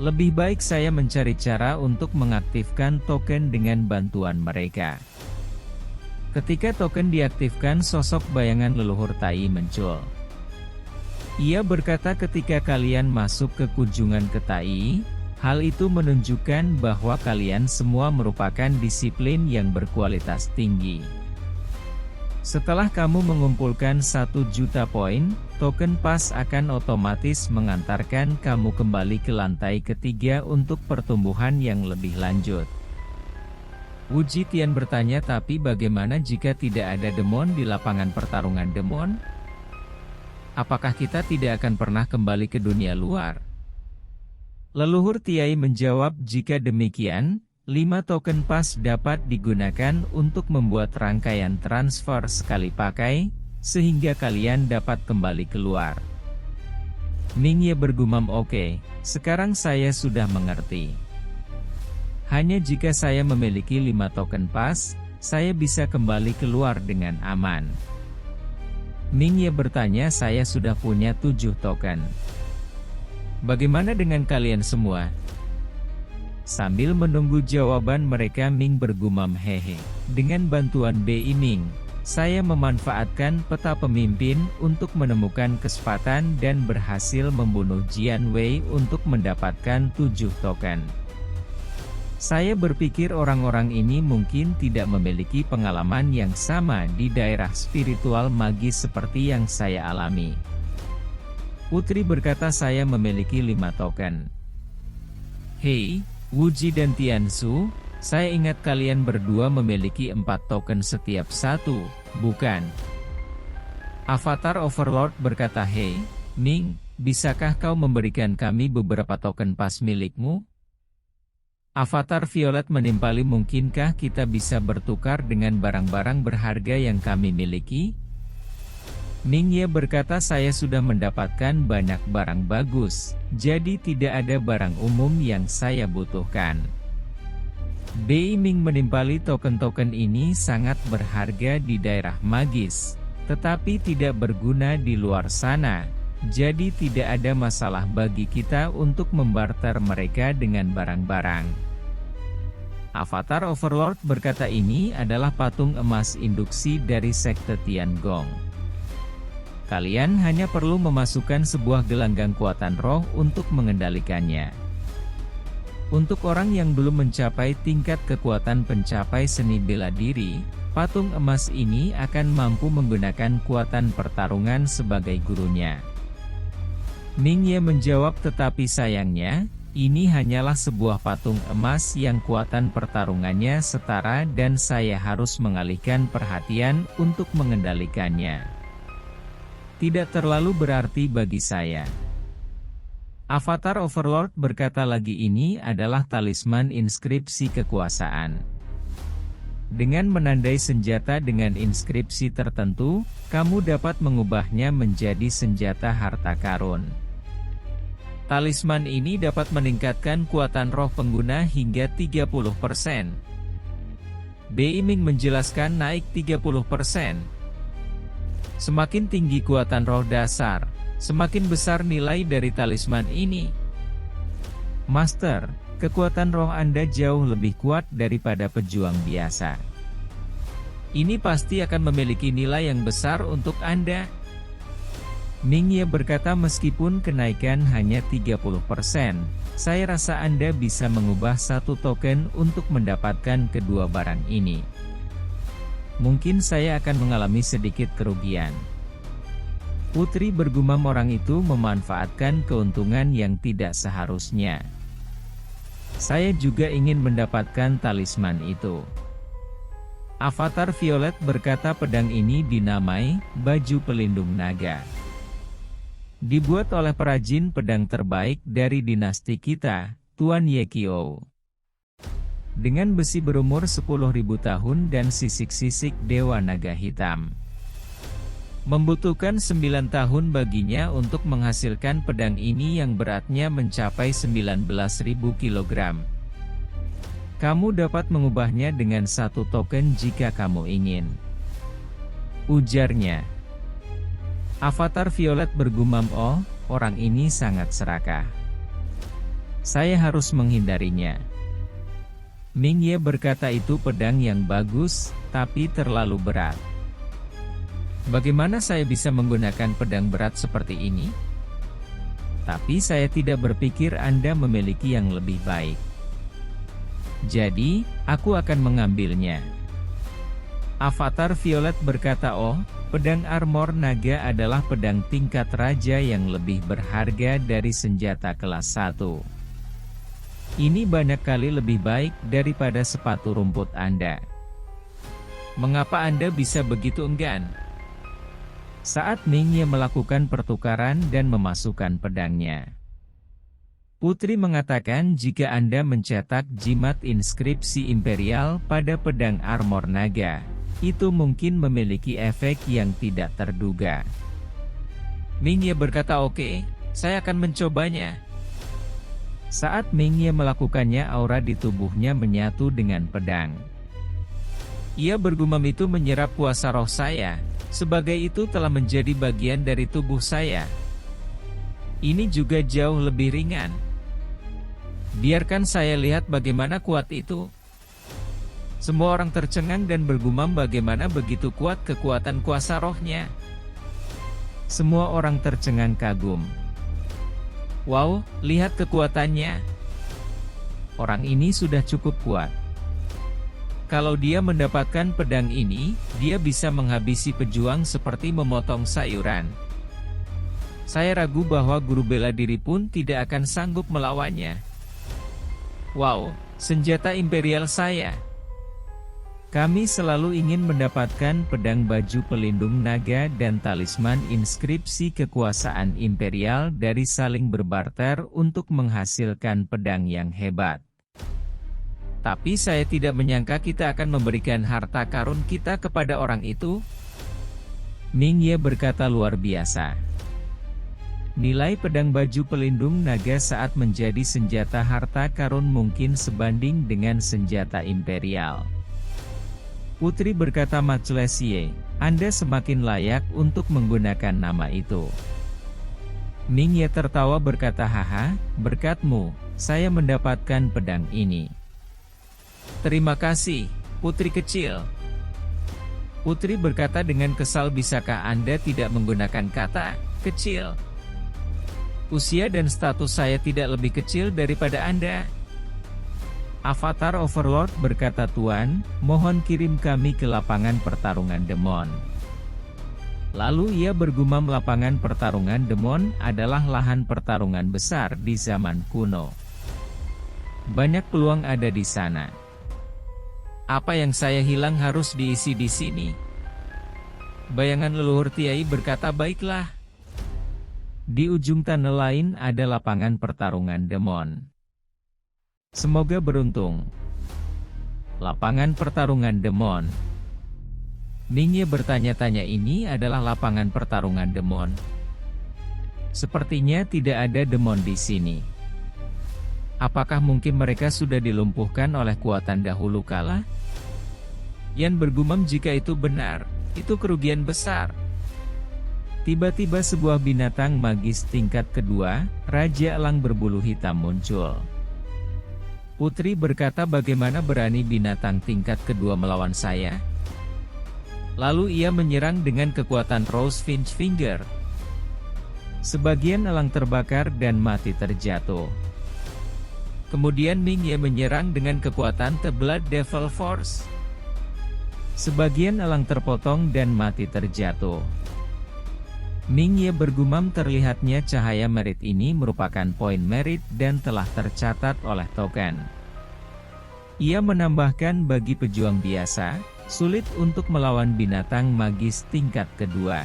Speaker 1: Lebih baik saya mencari cara untuk mengaktifkan token dengan bantuan mereka. Ketika token diaktifkan, sosok bayangan leluhur Tai muncul. Ia berkata ketika kalian masuk ke kunjungan ke Tai, hal itu menunjukkan bahwa kalian semua merupakan disiplin yang berkualitas tinggi. Setelah kamu mengumpulkan 1 juta poin, token PAS akan otomatis mengantarkan kamu kembali ke lantai ketiga untuk pertumbuhan yang lebih lanjut. Wu Jitian bertanya, tapi bagaimana jika tidak ada demon di lapangan pertarungan demon? Apakah kita tidak akan pernah kembali ke dunia luar? Leluhur Tiai menjawab, jika demikian, 5 token PAS dapat digunakan untuk membuat rangkaian transfer sekali pakai, sehingga kalian dapat kembali keluar. Mingye bergumam, oke, sekarang saya sudah mengerti. Hanya jika saya memiliki 5 token PAS, saya bisa kembali keluar dengan aman. Mingye bertanya, saya sudah punya 7 token. Bagaimana dengan kalian semua? Sambil menunggu jawaban mereka, Ming bergumam, hehe. Dengan bantuan Bei Ming, saya memanfaatkan peta pemimpin untuk menemukan kesempatan dan berhasil membunuh Jian Wei untuk mendapatkan 7 token. Saya berpikir orang-orang ini mungkin tidak memiliki pengalaman yang sama di daerah spiritual magis seperti yang saya alami. Putri berkata, saya memiliki 5 token. Hei, Wuji dan Tiansu, saya ingat kalian berdua memiliki 4 token setiap satu, bukan? Avatar Overlord berkata, hei, Ming, bisakah kau memberikan kami beberapa token PAS milikmu? Avatar Violet menimpali, mungkinkah kita bisa bertukar dengan barang-barang berharga yang kami miliki? Mingye berkata, saya sudah mendapatkan banyak barang bagus, jadi tidak ada barang umum yang saya butuhkan. Bei Ming menimpali, token-token ini sangat berharga di daerah magis, tetapi tidak berguna di luar sana, jadi tidak ada masalah bagi kita untuk membarter mereka dengan barang-barang. Avatar Overlord berkata, ini adalah patung emas induksi dari sekte Tiangong. Kalian hanya perlu memasukkan sebuah gelanggang kekuatan roh untuk mengendalikannya. Untuk orang yang belum mencapai tingkat kekuatan pencapai seni bela diri, patung emas ini akan mampu menggunakan kekuatan pertarungan sebagai gurunya. Mingye menjawab, tetapi sayangnya, ini hanyalah sebuah patung emas yang kekuatan pertarungannya setara dan saya harus mengalihkan perhatian untuk mengendalikannya. Tidak terlalu berarti bagi saya. Avatar Overlord berkata lagi, ini adalah talisman inskripsi kekuasaan. Dengan menandai senjata dengan inskripsi tertentu, kamu dapat mengubahnya menjadi senjata harta karun. Talisman ini dapat meningkatkan kekuatan roh pengguna hingga 30%. Bei Ming menjelaskan, naik 30%. Semakin tinggi kekuatan roh dasar, semakin besar nilai dari talisman ini. Master, kekuatan roh Anda jauh lebih kuat daripada pejuang biasa. Ini pasti akan memiliki nilai yang besar untuk Anda. Mingye berkata, meskipun kenaikan hanya 30%, saya rasa Anda bisa mengubah 1 token untuk mendapatkan kedua barang ini. Mungkin saya akan mengalami sedikit kerugian. Putri bergumam, orang itu memanfaatkan keuntungan yang tidak seharusnya. Saya juga ingin mendapatkan talisman itu. Avatar Violet berkata, pedang ini dinamai baju pelindung naga. Dibuat oleh perajin pedang terbaik dari dinasti kita, Tuan Yekio. Dengan besi berumur 10.000 tahun dan sisik-sisik dewa naga hitam. Membutuhkan 9 tahun baginya untuk menghasilkan pedang ini yang beratnya mencapai 19.000 kg. Kamu dapat mengubahnya dengan 1 token jika kamu ingin, ujarnya. Avatar Violet bergumam, oh, orang ini sangat serakah. Saya harus menghindarinya. Ming Ye berkata itu pedang yang bagus, tapi terlalu berat. Bagaimana saya bisa menggunakan pedang berat seperti ini? Tapi saya tidak berpikir Anda memiliki yang lebih baik. Jadi, aku akan mengambilnya. Avatar Violet berkata, oh, pedang armor naga adalah pedang tingkat raja yang lebih berharga dari senjata kelas 1. Ini banyak kali lebih baik daripada sepatu rumput Anda. Mengapa Anda bisa begitu enggan? Saat Ming Ye melakukan pertukaran dan memasukkan pedangnya, Putri mengatakan jika Anda mencetak jimat inskripsi imperial pada pedang armor naga, itu mungkin memiliki efek yang tidak terduga. Ming Ye berkata oke, saya akan mencobanya. Saat Ming Ye melakukannya, aura di tubuhnya menyatu dengan pedang. Ia bergumam, itu menyerap kuasa roh saya, sebagai itu telah menjadi bagian dari tubuh saya. Ini juga jauh lebih ringan. Biarkan saya lihat bagaimana kuat itu. Semua orang tercengang dan bergumam bagaimana begitu kuat kekuatan kuasa rohnya. Semua orang tercengang kagum. Wow, lihat kekuatannya. Orang ini sudah cukup kuat. Kalau dia mendapatkan pedang ini, dia bisa menghabisi pejuang seperti memotong sayuran. Saya ragu bahwa guru bela diri pun tidak akan sanggup melawannya. Wow, senjata imperial saya. Kami selalu ingin mendapatkan pedang baju pelindung naga dan talisman inskripsi kekuasaan imperial dari saling berbarter untuk menghasilkan pedang yang hebat. Tapi saya tidak menyangka kita akan memberikan harta karun kita kepada orang itu. Ming Ye berkata luar biasa. Nilai pedang baju pelindung naga saat menjadi senjata harta karun mungkin sebanding dengan senjata imperial. Putri berkata, Maclesier, Anda semakin layak untuk menggunakan nama itu. Ming Ye tertawa berkata, haha, berkatmu, saya mendapatkan pedang ini. Terima kasih, putri kecil. Putri berkata dengan kesal, bisakah Anda tidak menggunakan kata kecil? Usia dan status saya tidak lebih kecil daripada Anda. Avatar Overlord berkata, Tuan, mohon kirim kami ke lapangan pertarungan demon. Lalu ia bergumam, lapangan pertarungan demon adalah lahan pertarungan besar di zaman kuno. Banyak peluang ada di sana. Apa yang saya hilang harus diisi di sini. Bayangan leluhur Tiai berkata, baiklah. Di ujung tanah lain ada lapangan pertarungan demon. Semoga beruntung. Lapangan pertarungan demon. Ming Ye bertanya-tanya, ini adalah lapangan pertarungan demon. Sepertinya tidak ada demon di sini. Apakah mungkin mereka sudah dilumpuhkan oleh kekuatan dahulu kala? Yan bergumam, jika itu benar, itu kerugian besar. Tiba-tiba sebuah binatang magis tingkat kedua, Raja Elang berbulu hitam muncul. Putri berkata, bagaimana berani binatang tingkat kedua melawan saya? Lalu ia menyerang dengan kekuatan Rose Finch Finger. Sebagian elang terbakar dan mati terjatuh. Kemudian Ming Ye menyerang dengan kekuatan The Blood Devil Force. Sebagian elang terpotong dan mati terjatuh. Ming Ye bergumam, terlihatnya cahaya merit ini merupakan poin merit dan telah tercatat oleh token. Ia menambahkan, bagi pejuang biasa, sulit untuk melawan binatang magis tingkat kedua.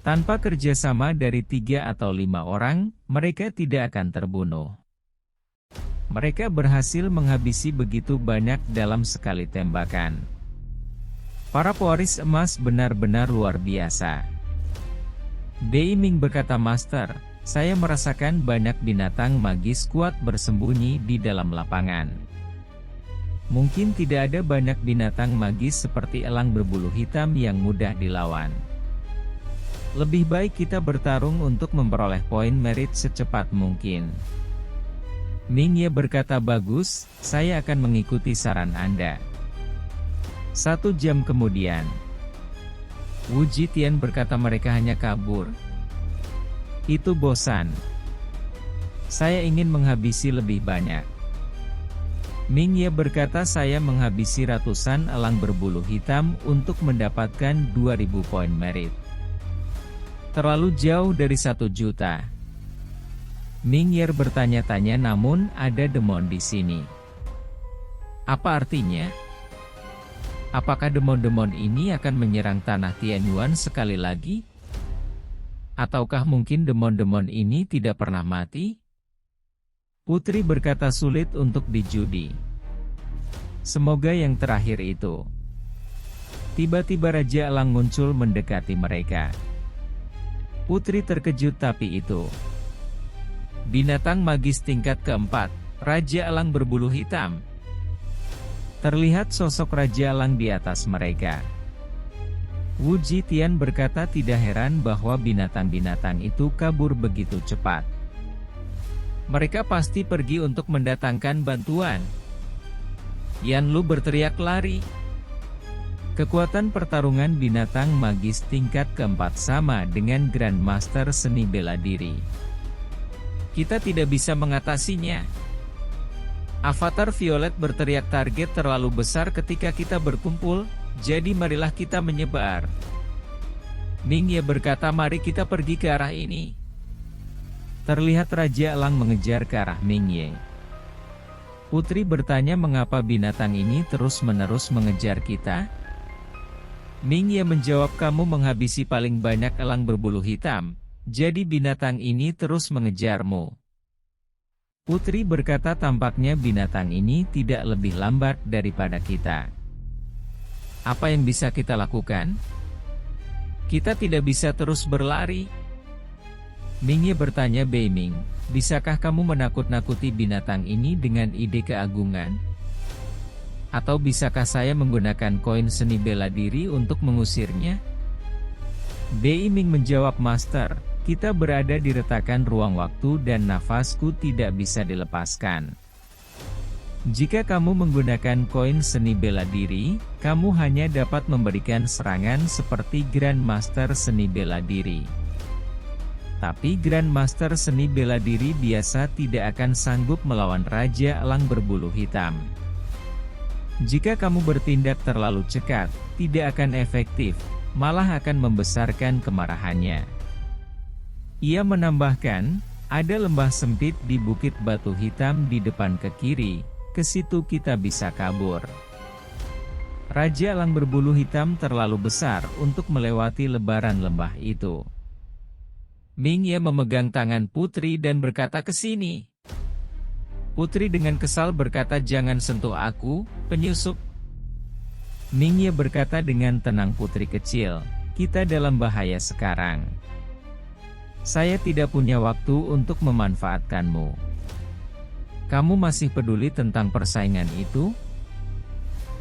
Speaker 1: Tanpa kerjasama dari 3 atau 5 orang, mereka tidak akan terbunuh. Mereka berhasil menghabisi begitu banyak dalam sekali tembakan. Para pewaris emas benar-benar luar biasa. Dei Ming berkata, Master, saya merasakan banyak binatang magis kuat bersembunyi di dalam lapangan. Mungkin tidak ada banyak binatang magis seperti elang berbulu hitam yang mudah dilawan. Lebih baik kita bertarung untuk memperoleh poin merit secepat mungkin. Mingye berkata bagus, saya akan mengikuti saran Anda. 1 jam kemudian, Wu Jitian berkata mereka hanya kabur. Itu bosan. Saya ingin menghabisi lebih banyak. Mingye berkata saya menghabisi ratusan elang berbulu hitam untuk mendapatkan 2000 poin merit. Terlalu jauh dari 1 juta. Mingye bertanya-tanya namun ada demon di sini. Apa artinya? Apakah demon-demon ini akan menyerang tanah Tianyuan sekali lagi? Ataukah mungkin demon-demon ini tidak pernah mati? Putri berkata sulit untuk dijudi. Semoga yang terakhir itu. Tiba-tiba Raja Elang muncul mendekati mereka. Putri terkejut tapi itu binatang magis tingkat keempat, Raja Elang berbulu hitam. Terlihat sosok Raja Elang di atas mereka. Wu Jitian berkata tidak heran bahwa binatang-binatang itu kabur begitu cepat. Mereka pasti pergi untuk mendatangkan bantuan. Yan Lu berteriak lari. Kekuatan pertarungan binatang magis tingkat keempat sama dengan Grandmaster seni bela diri. Kita tidak bisa mengatasinya. Avatar Violet berteriak target terlalu besar ketika kita berkumpul, jadi marilah kita menyebar. Mingye berkata mari kita pergi ke arah ini. Terlihat Raja Elang mengejar ke arah Mingye. Putri bertanya mengapa binatang ini terus-menerus mengejar kita? Mingye menjawab kamu menghabisi paling banyak elang berbulu hitam. Jadi binatang ini terus mengejarmu. Putri berkata tampaknya binatang ini tidak lebih lambat daripada kita. Apa yang bisa kita lakukan? Kita tidak bisa terus berlari. Mingye bertanya Beiming, bisakah kamu menakut-nakuti binatang ini dengan ide keagungan? Atau bisakah saya menggunakan koin seni bela diri untuk mengusirnya? Beiming menjawab Master. Kita berada di retakan ruang waktu dan nafasku tidak bisa dilepaskan. Jika kamu menggunakan koin seni bela diri, kamu hanya dapat memberikan serangan seperti Grandmaster seni bela diri. Tapi Grandmaster seni bela diri biasa tidak akan sanggup melawan Raja Elang berbulu hitam. Jika kamu bertindak terlalu cekat, tidak akan efektif, malah akan membesarkan kemarahannya. Ia menambahkan, ada lembah sempit di Bukit Batu Hitam di depan ke kiri, ke situ kita bisa kabur. Raja Elang berbulu hitam terlalu besar untuk melewati lebaran lembah itu. Mingye memegang tangan Putri dan berkata ke sini. Putri dengan kesal berkata jangan sentuh aku, penyusup. Mingye berkata dengan tenang Putri kecil, kita dalam bahaya sekarang. Saya tidak punya waktu untuk memanfaatkanmu. Kamu masih peduli tentang persaingan itu?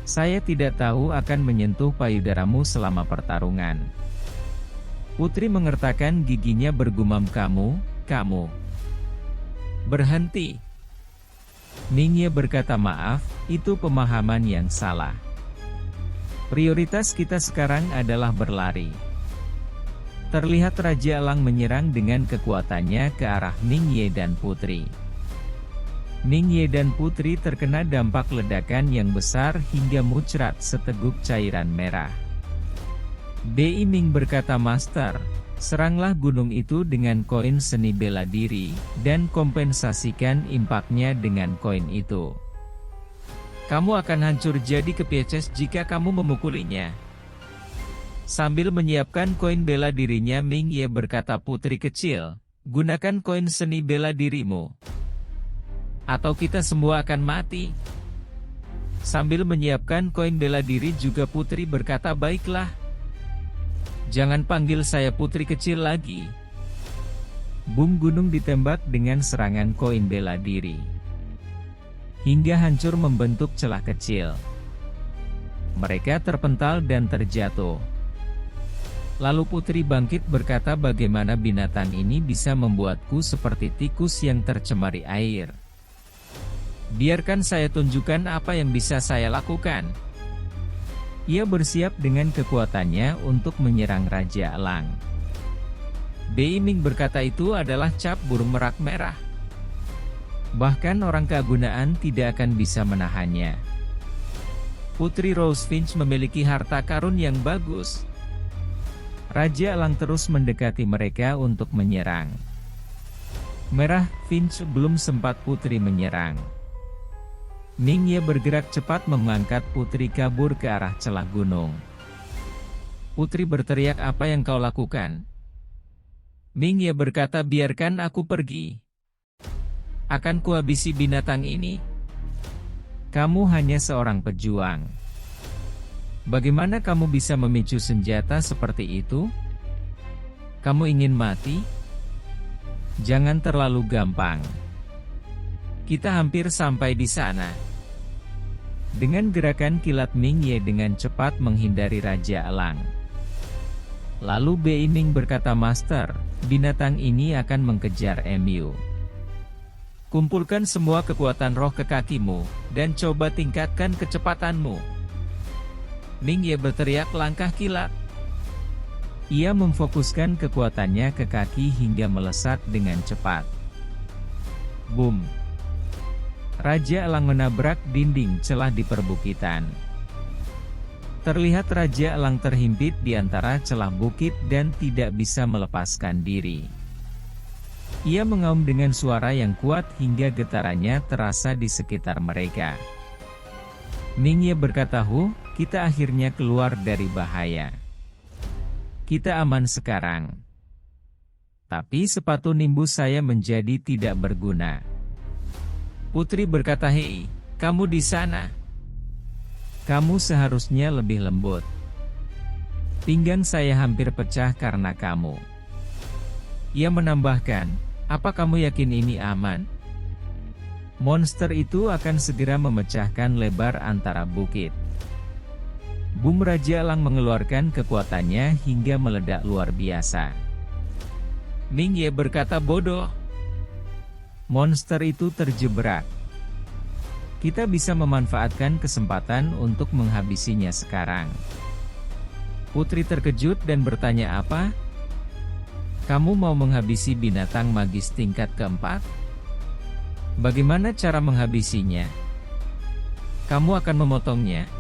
Speaker 1: Saya tidak tahu akan menyentuh payudaramu selama pertarungan. Putri mengertakkan giginya bergumam kamu. Berhenti. Mingye berkata maaf, itu pemahaman yang salah. Prioritas kita sekarang adalah berlari. Terlihat Raja Elang menyerang dengan kekuatannya ke arah Mingye dan Putri. Mingye dan Putri terkena dampak ledakan yang besar hingga muncrat seteguk cairan merah. Beiming berkata Master, seranglah gunung itu dengan koin seni bela diri, dan kompensasikan impaknya dengan koin itu. Kamu akan hancur jadi kepieces jika kamu memukulinya. Sambil menyiapkan koin bela dirinya Mingye berkata Putri kecil, gunakan koin seni bela dirimu. Atau kita semua akan mati. Sambil menyiapkan koin bela diri juga Putri berkata baiklah. Jangan panggil saya Putri kecil lagi. Bum gunung ditembak dengan serangan koin bela diri. Hingga hancur membentuk celah kecil. Mereka terpental dan terjatuh. Lalu Putri bangkit berkata bagaimana binatang ini bisa membuatku seperti tikus yang tercemari air. Biarkan saya tunjukkan apa yang bisa saya lakukan. Ia bersiap dengan kekuatannya untuk menyerang Raja Elang. Beiming berkata itu adalah cap burung merak merah. Bahkan orang kegunaan tidak akan bisa menahannya. Putri Rose Finch memiliki harta karun yang bagus. Raja Elang terus mendekati mereka untuk menyerang. Merah Finch belum sempat Putri menyerang. Mingye bergerak cepat mengangkat Putri kabur ke arah celah gunung. Putri berteriak, "Apa yang kau lakukan?" Mingye berkata, "Biarkan aku pergi. Akan kuhabisi binatang ini. Kamu hanya seorang pejuang. Bagaimana kamu bisa memicu senjata seperti itu? Kamu ingin mati? Jangan terlalu gampang. Kita hampir sampai di sana." Dengan gerakan kilat Mingye dengan cepat menghindari Raja Elang. Lalu Beiming berkata, "Master, binatang ini akan mengejar Mu. Kumpulkan semua kekuatan roh ke kakimu, dan coba tingkatkan kecepatanmu." Mingye berteriak, "Langkah kilat." Ia memfokuskan kekuatannya ke kaki hingga melesat dengan cepat. Boom! Raja Elang menabrak dinding celah di perbukitan. Terlihat Raja Elang terhimpit di antara celah bukit dan tidak bisa melepaskan diri. Ia mengaum dengan suara yang kuat hingga getarannya terasa di sekitar mereka. Mingye berkata, "Kita akhirnya keluar dari bahaya. Kita aman sekarang." Tapi sepatu nimbus saya menjadi tidak berguna. Putri berkata, "Hei, kamu di sana. Kamu seharusnya lebih lembut. Pinggang saya hampir pecah karena kamu." Ia menambahkan, "Apa kamu yakin ini aman? Monster itu akan segera memecahkan lebar antara bukit." Boom! Raja Elang mengeluarkan kekuatannya hingga meledak luar biasa. Mingye berkata, "Bodoh. Monster itu terjebak. Kita bisa memanfaatkan kesempatan untuk menghabisinya sekarang." Putri terkejut dan bertanya, "Apa? Kamu mau menghabisi binatang magis tingkat keempat? Bagaimana cara menghabisinya? Kamu akan memotongnya?"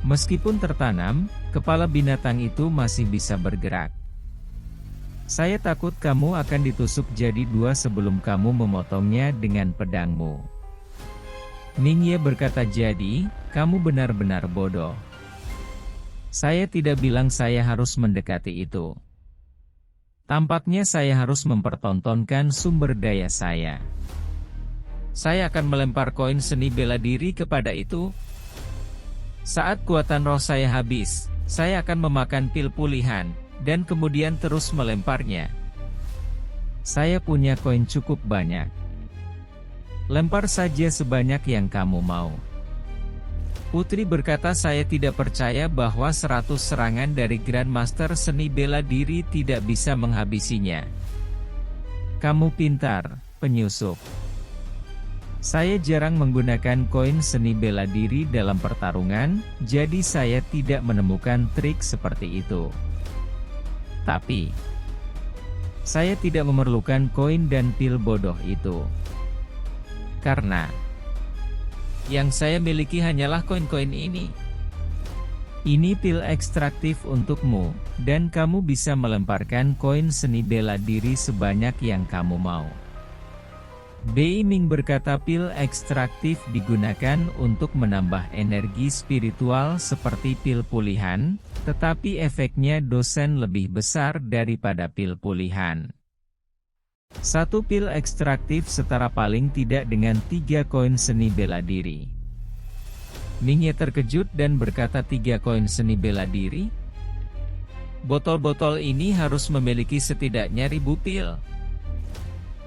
Speaker 1: Meskipun tertanam, kepala binatang itu masih bisa bergerak. "Saya takut kamu akan ditusuk jadi dua sebelum kamu memotongnya dengan pedangmu." Mingye berkata, "Jadi, kamu benar-benar bodoh. Saya tidak bilang saya harus mendekati itu. Tampaknya saya harus mempertontonkan sumber daya saya. Saya akan melempar koin seni bela diri kepada itu. Saat kuatan roh saya habis, saya akan memakan pil pulihan, dan kemudian terus melemparnya. Saya punya koin cukup banyak. Lempar saja sebanyak yang kamu mau." Putri berkata, "Saya tidak percaya bahwa 100 serangan dari Grandmaster seni bela diri tidak bisa menghabisinya. Kamu pintar, penyusup. Saya jarang menggunakan koin seni bela diri dalam pertarungan, jadi saya tidak menemukan trik seperti itu. Tapi, saya tidak memerlukan koin dan pil bodoh itu. Karena yang saya miliki hanyalah koin-koin ini. Ini pil ekstraktif untukmu, dan kamu bisa melemparkan koin seni bela diri sebanyak yang kamu mau." Beiming berkata, "Pil ekstraktif digunakan untuk menambah energi spiritual seperti pil pulihan, tetapi efeknya dosen lebih besar daripada pil pulihan. Satu pil ekstraktif setara paling tidak dengan 3 koin seni bela diri." Mingye terkejut dan berkata, 3 koin seni bela diri? Botol-botol ini harus memiliki setidaknya 1000 pil.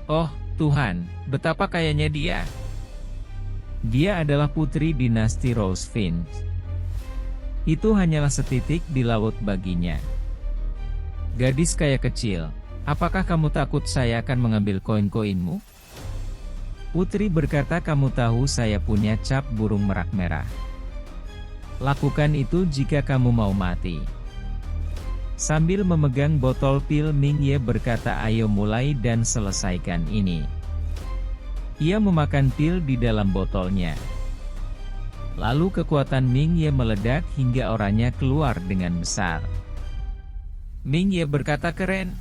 Speaker 1: Oh, Tuhan, betapa kayanya dia. Dia adalah putri dinasti Rose Finch. Itu hanyalah setitik di laut baginya. Gadis kaya kecil, apakah kamu takut saya akan mengambil koin-koinmu? Putri berkata, kamu tahu saya punya cap burung merak merah. Lakukan itu jika kamu mau mati. Sambil memegang botol pil, Ming Ye berkata, ayo mulai dan selesaikan ini. Ia memakan pil di dalam botolnya. Lalu kekuatan Ming Ye meledak hingga auranya keluar dengan besar. Ming Ye berkata, keren.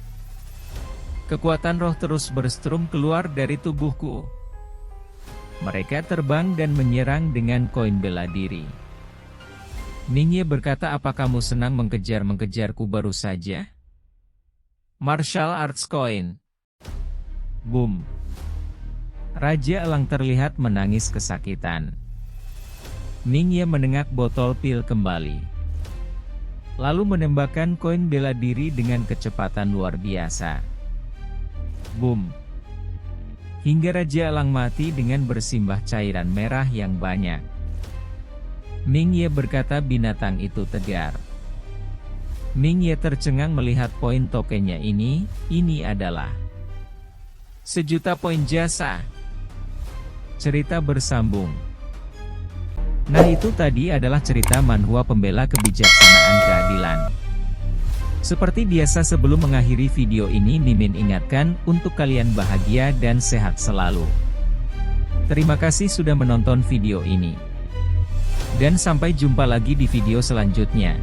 Speaker 1: Kekuatan roh terus berstrum keluar dari tubuhku. Mereka terbang dan menyerang dengan koin bela diri. Ming Ye berkata, apa kamu senang mengejar-mengejarku baru saja? Martial Arts Coin. Boom. Raja Elang terlihat menangis kesakitan. Ming Ye menengak botol pil kembali. Lalu menembakkan koin bela diri dengan kecepatan luar biasa. Boom. Hingga Raja Elang mati dengan bersimbah cairan merah yang banyak. Ming Ye berkata, binatang itu tegar. Ming Ye tercengang melihat poin tokennya ini adalah 1.000.000 poin jasa. Cerita bersambung. Nah, itu tadi adalah cerita manhwa pembela kebijaksanaan keadilan. Seperti biasa sebelum mengakhiri video ini, Mimin ingatkan untuk kalian bahagia dan sehat selalu. Terima kasih sudah menonton video ini. Dan sampai jumpa lagi di video selanjutnya.